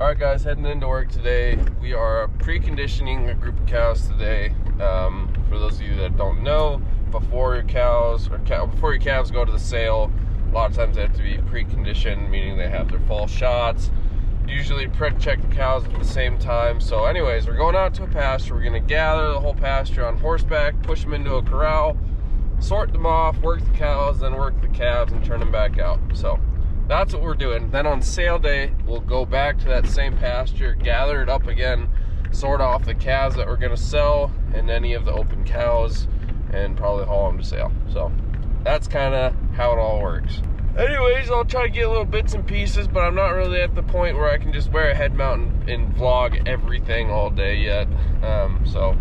Alright guys, heading into work today. We are preconditioning a group of cows today. For those of you that don't know, before your calves go to the sale, a lot of times they have to be preconditioned, meaning they have their fall shots. Usually check the cows at the same time. So anyways, we're going out to a pasture. We're going to gather the whole pasture on horseback, push them into a corral, sort them off, work the cows, then work the calves and turn them back out. So that's what we're doing. Then on sale day, we'll go back to that same pasture, gather it up again, sort off the calves that we're gonna sell and any of the open cows, and probably haul them to sale. So that's kind of how it all works. Anyways, I'll try to get little bits and pieces, but I'm not really at the point where I can just wear a head mount and vlog everything all day yet. So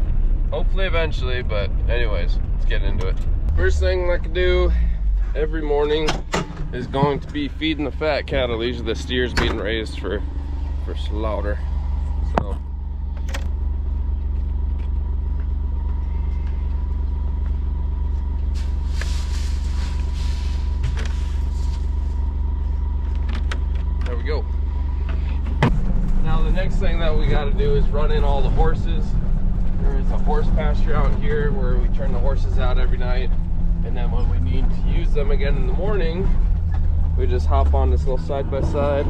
hopefully eventually, but anyways, let's get into it. First thing I can do every morning is going to be feeding the fat cattle. These are the steers being raised for slaughter. So there we go. Now the next thing that we got to do is run in all the horses. There is a horse pasture out here where we turn the horses out every night, and then when we need to use them again in the morning, we just hop on this little side-by-side,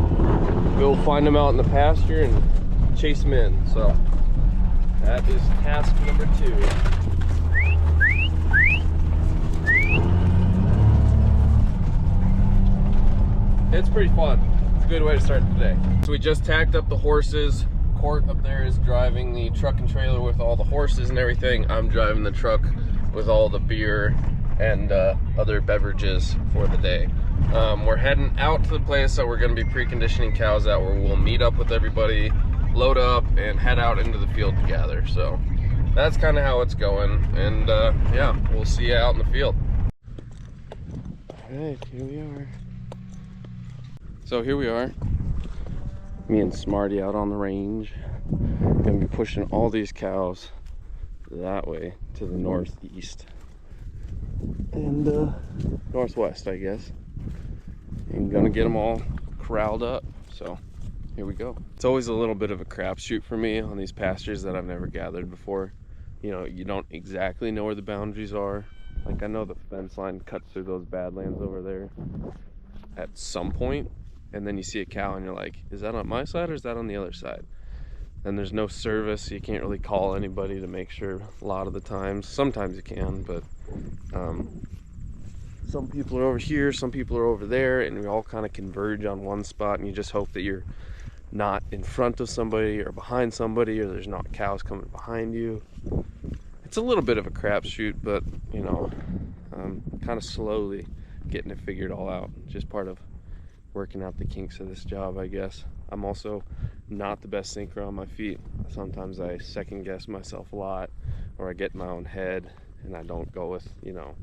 go find them out in the pasture and chase them in. So that is task number 2. It's pretty fun. It's a good way to start the day. So we just tacked up the horses. Court up there is driving the truck and trailer with all the horses and everything. I'm driving the truck with all the beer and other beverages for the day. We're heading out to the place that we're going to be preconditioning cows at, where we'll meet up with everybody, load up, and head out into the field to gather. So that's kind of how it's going, and yeah, we'll see you out in the field. All right, here we are. So here we are, me and Smarty out on the range. Gonna be pushing all these cows that way to the northeast and northwest, I guess, and gonna get them all corralled up. So here we go. It's always a little bit of a crapshoot for me on these pastures that I've never gathered before. You know, you don't exactly know where the boundaries are. Like, I know the fence line cuts through those badlands over there at some point, and then you see a cow and you're like, is that on my side or is that on the other side? And there's no service, so you can't really call anybody to make sure a lot of the times. Sometimes you can, but some people are over here, some people are over there, and we all kind of converge on one spot, and you just hope that you're not in front of somebody or behind somebody, or there's not cows coming behind you. It's a little bit of a crapshoot, but you know, kind of slowly getting it figured all out. Just part of working out the kinks of this job, I guess. I'm also not the best thinker on my feet. Sometimes I second guess myself a lot, or I get in my own head and I don't go with, you know.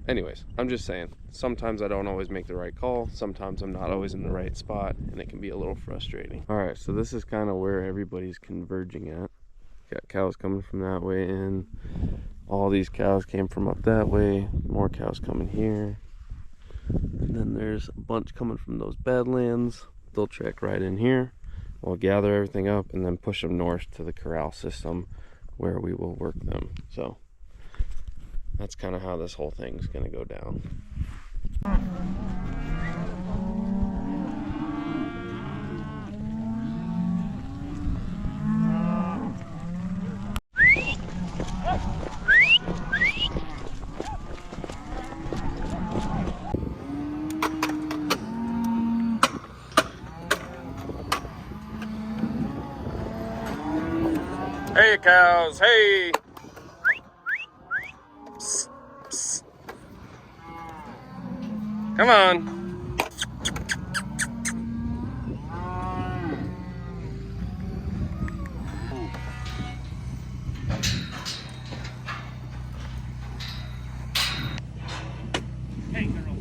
Anyways, I'm just saying, sometimes I don't always make the right call. Sometimes I'm not always in the right spot, and it can be a little frustrating. All right, so this is kind of where everybody's converging at. Got cows coming from that way in. All these cows came from up that way. More cows coming here. And then there's a bunch coming from those badlands. They'll trek right in here. We'll gather everything up and then push them north to the corral system where we will work them. So that's kind of how this whole thing's going to go down. Hey cows, hey! Psst, psst. Come on. Hey, girl.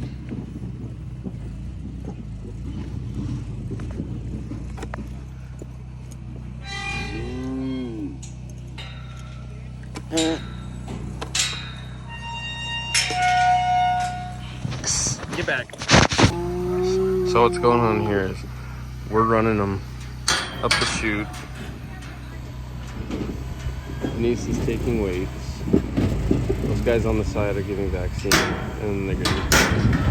Get back. So what's going on here is We're running them up the chute. Denise is taking weights. Those guys on the side are giving vaccine, and they're gonna